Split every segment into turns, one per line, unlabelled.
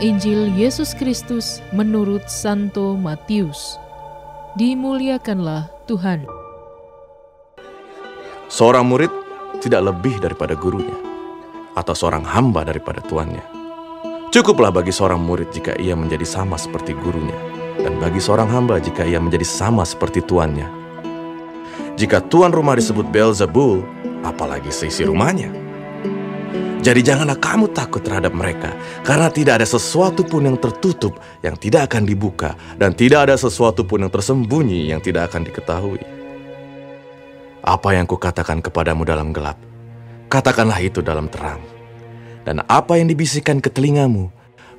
Injil Yesus Kristus menurut Santo Matius. Dimuliakanlah Tuhan.
Seorang murid tidak lebih daripada gurunya, atau seorang hamba daripada tuannya. Cukuplah bagi seorang murid jika ia menjadi sama seperti gurunya, dan bagi seorang hamba jika ia menjadi sama seperti tuannya. Jika tuan rumah disebut Beelzebul, apalagi seisi rumahnya. Jadi janganlah kamu takut terhadap mereka, karena tidak ada sesuatu pun yang tertutup yang tidak akan dibuka, dan tidak ada sesuatu pun yang tersembunyi yang tidak akan diketahui. Apa yang kukatakan kepadamu dalam gelap, katakanlah itu dalam terang. Dan apa yang dibisikkan ke telingamu,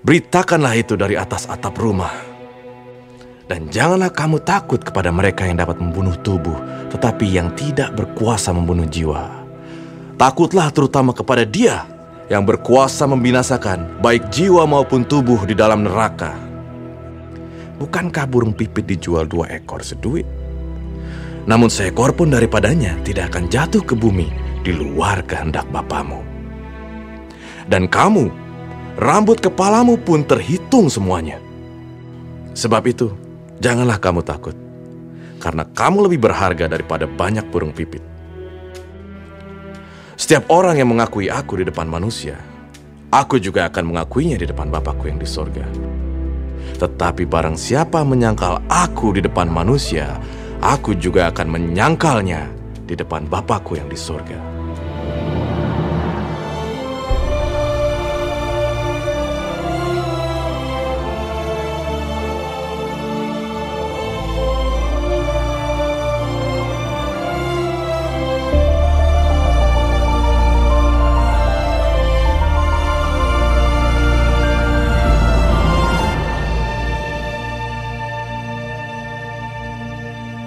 beritakanlah itu dari atas atap rumah. Dan janganlah kamu takut kepada mereka yang dapat membunuh tubuh, tetapi yang tidak berkuasa membunuh jiwa. Takutlah terutama kepada Dia yang berkuasa membinasakan baik jiwa maupun tubuh di dalam neraka. Bukankah burung pipit dijual 2 ekor seduit? Namun seekor pun daripadanya tidak akan jatuh ke bumi di luar kehendak Bapamu. Dan kamu, rambut kepalamu pun terhitung semuanya. Sebab itu, janganlah kamu takut, karena kamu lebih berharga daripada banyak burung pipit. Setiap orang yang mengakui aku di depan manusia, aku juga akan mengakuinya di depan Bapakku yang di sorga. Tetapi barang siapa menyangkal aku di depan manusia, aku juga akan menyangkalnya di depan Bapakku yang di sorga.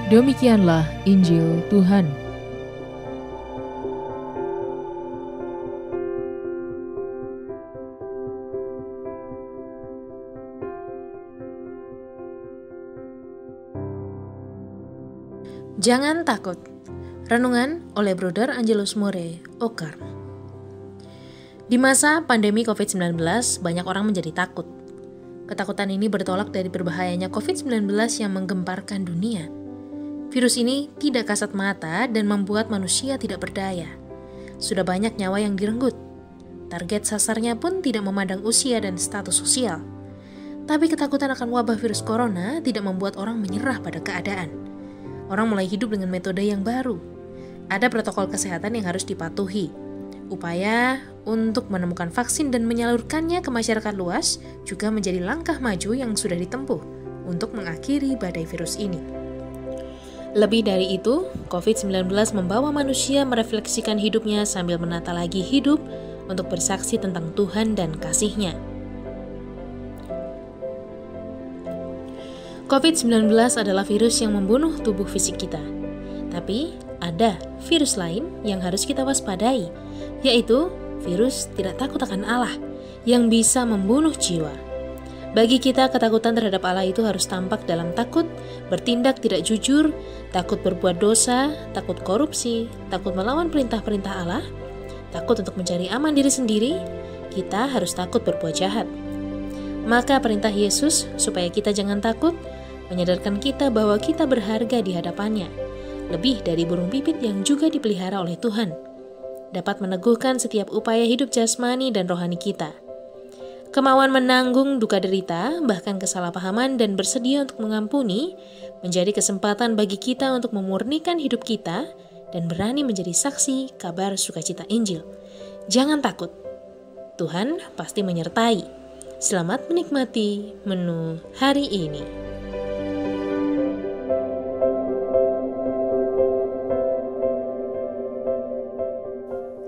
Demikianlah Injil Tuhan.
Jangan takut. Renungan oleh Brother Angelus More, Okar. Di masa pandemi COVID-19, banyak orang menjadi takut. Ketakutan ini bertolak dari berbahayanya COVID-19 yang menggemparkan dunia. Virus ini tidak kasat mata dan membuat manusia tidak berdaya. Sudah banyak nyawa yang direnggut. Target sasarnya pun tidak memandang usia dan status sosial. Tapi ketakutan akan wabah virus corona tidak membuat orang menyerah pada keadaan. Orang mulai hidup dengan metode yang baru. Ada protokol kesehatan yang harus dipatuhi. Upaya untuk menemukan vaksin dan menyalurkannya ke masyarakat luas juga menjadi langkah maju yang sudah ditempuh untuk mengakhiri badai virus ini. Lebih dari itu, COVID-19 membawa manusia merefleksikan hidupnya sambil menata lagi hidup untuk bersaksi tentang Tuhan dan kasih-Nya. COVID-19 adalah virus yang membunuh tubuh fisik kita. Tapi, ada virus lain yang harus kita waspadai, yaitu virus tidak takut akan Allah yang bisa membunuh jiwa. Bagi kita, ketakutan terhadap Allah itu harus tampak dalam takut bertindak tidak jujur, takut berbuat dosa, takut korupsi, takut melawan perintah-perintah Allah, takut untuk mencari aman diri sendiri. Kita harus takut berbuat jahat. Maka perintah Yesus supaya kita jangan takut menyadarkan kita bahwa kita berharga di hadapannya, lebih dari burung pipit yang juga dipelihara oleh Tuhan. Dapat meneguhkan setiap upaya hidup jasmani dan rohani kita. Kemauan menanggung duka derita, bahkan kesalahpahaman dan bersedia untuk mengampuni, menjadi kesempatan bagi kita untuk memurnikan hidup kita dan berani menjadi saksi kabar sukacita Injil. Jangan takut, Tuhan pasti menyertai. Selamat menikmati menu hari ini.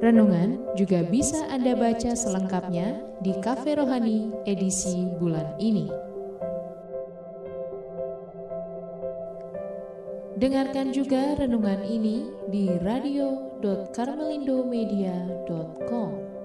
Renungan juga bisa Anda baca selengkapnya di Cafe Rohani edisi bulan ini. Dengarkan juga renungan ini di radio.karmelindomedia.com.